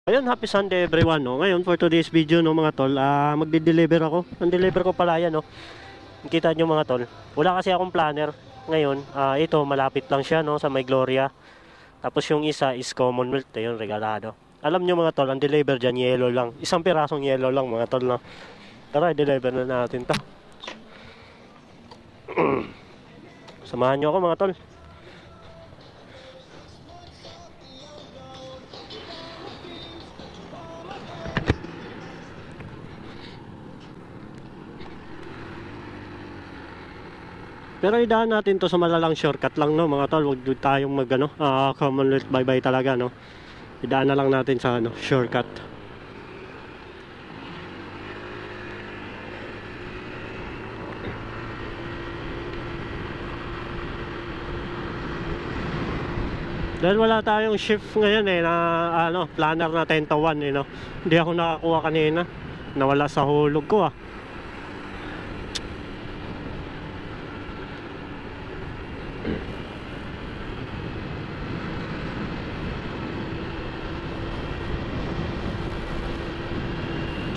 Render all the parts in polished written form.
Ayun, happy Sunday everyone, no. Ngayon for today's video, no, mga tol, magde-deliver ako. Ang deliver ko pala yan, no. Kita nyo mga tol. Wala kasi akong planner ngayon. Ito malapit lang siya, no, sa May Gloria. Tapos yung isa is Commonwealth, yun, regalado. Alam nyo mga tol, ang deliver dyan yellow lang. Isang pirasong yellow lang mga tol, no. Tara, i-deliver na natin to. Samahan nyo ako mga tol. Pero idaan natin to sa malalang shortcut lang, no, mga tol. Huwag tayong mag Commonwealth bye-bye talaga, no. Idaan na lang natin sa shortcut. Dahil wala tayong shift ngayon na planner na 10 to 1 no. Hindi ako nakakuha kanina. Nawala sa hulog ko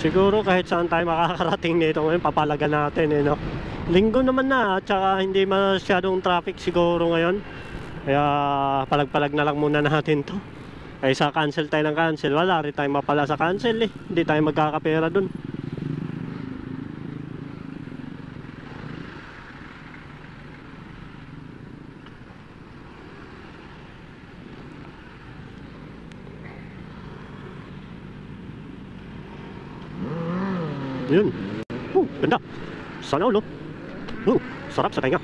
Siguro kahit saan tayo makakarating nito ngayon, papalagan natin no. Linggo naman na at saka hindi masyadong traffic siguro ngayon. Kaya palag-palag na lang muna natin to. Kaysa cancel tayo ng cancel, wala rin tayo mapala sa cancel Hindi tayo magkakapera dun. Yun. Ganda. Sana ulo. Sarap sa tenga.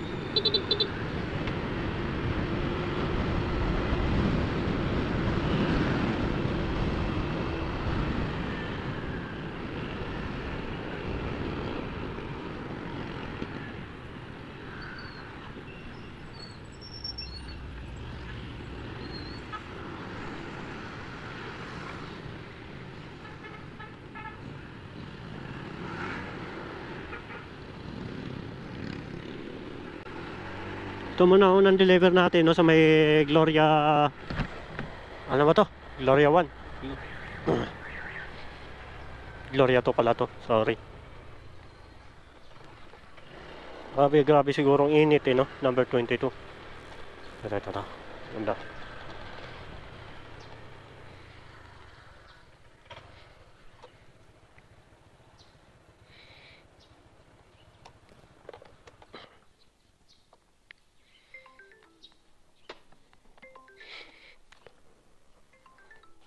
Ito muna unang deliver natin no, sa may Gloria. Ano ba to? Gloria 1. Gloria 2 pala to. Sorry. Grabe sigurong init no. Number 22. Tara. Ganda.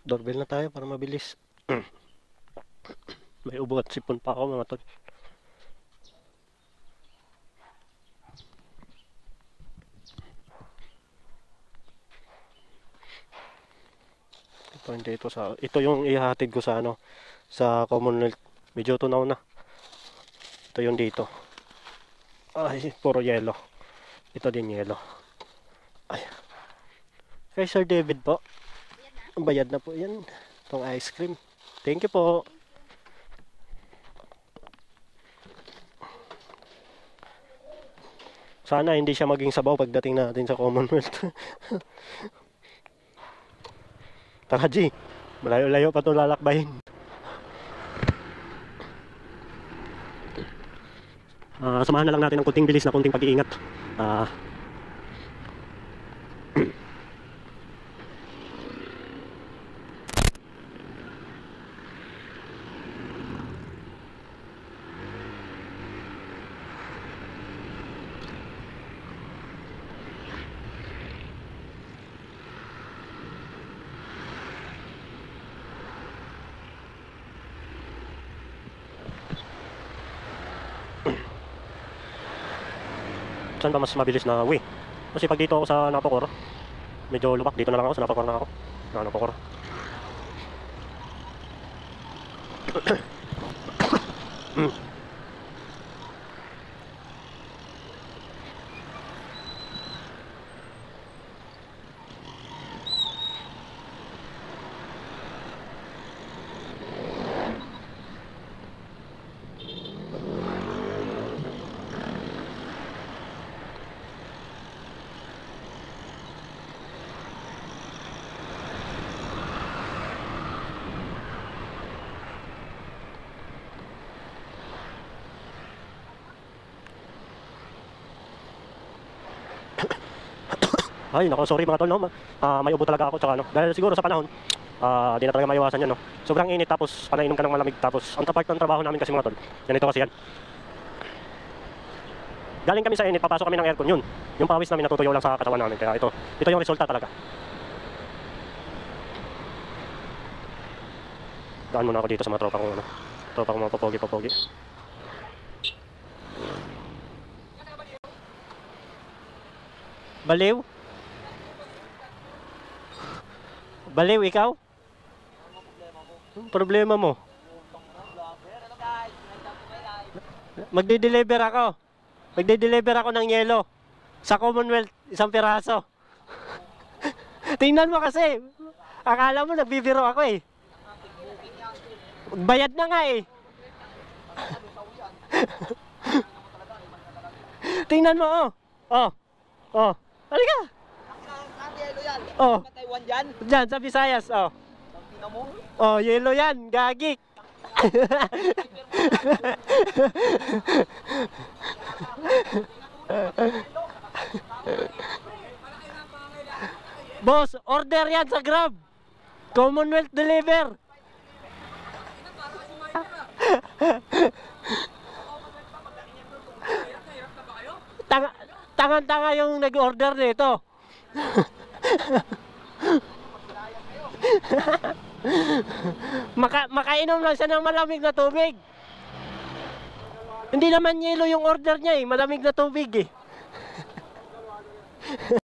Doorbell na tayo para mabilis. May ubo at sipon pa ako mga tol. Ito yung ihahatid ko sa sa Commonwealth. Medyo tunaw na. Ito yung dito. Ay, puro yellow. Ito din yellow. Ay. Kay Sir David po. Bayad na po yan. Itong ice cream. Thank you po. Sana hindi siya maging sabaw pagdating natin sa Commonwealth. Tara G. Malayo-layo pa ito lalakbayin. Samahan na lang natin ng kunting bilis na kunting pag-iingat. Saan ba mas mabilis na way? Kasi pag dito ako sa Napocor, medyo lubak. Dito na lang ako sa Napocor na ako. Napocor. Ay, nako, sorry mga tol, no? May ubo talaga ako, tsaka ano. Dahil siguro sa panahon, di na talaga maiwasan yan, no? Sobrang init, tapos panainom ka ng malamig, tapos ang part ng trabaho namin kasi mga tol, ganito kasi yan. Galing kami sa init, papasok kami ng aircon, yun. Yung pawis namin natutuyo lang sa katawan namin, kaya ito yung resulta talaga. Daan muna ako dito sa mga tropa kong ano. Tropa kong mga popogi. Baliw? Baliw ikaw? Problema mo? Magde-deliver ako ng yelo sa Commonwealth, 1 piraso. Tingnan mo kasi. Akala mo nagbibiro ako eh. Bayad na nga eh. Tingnan mo oh. Oh. Halika. Oh. Taiwan dyan. Diyan sa Visayas oh. Oh, yelo yan, gagik. Boss, order yan sa Grab. Commonwealth deliver. Tangan-tanga yung nag-order nito. Makainom lang siya ng malamig na tubig. Hindi naman yelo yung order niya eh, malamig na tubig eh.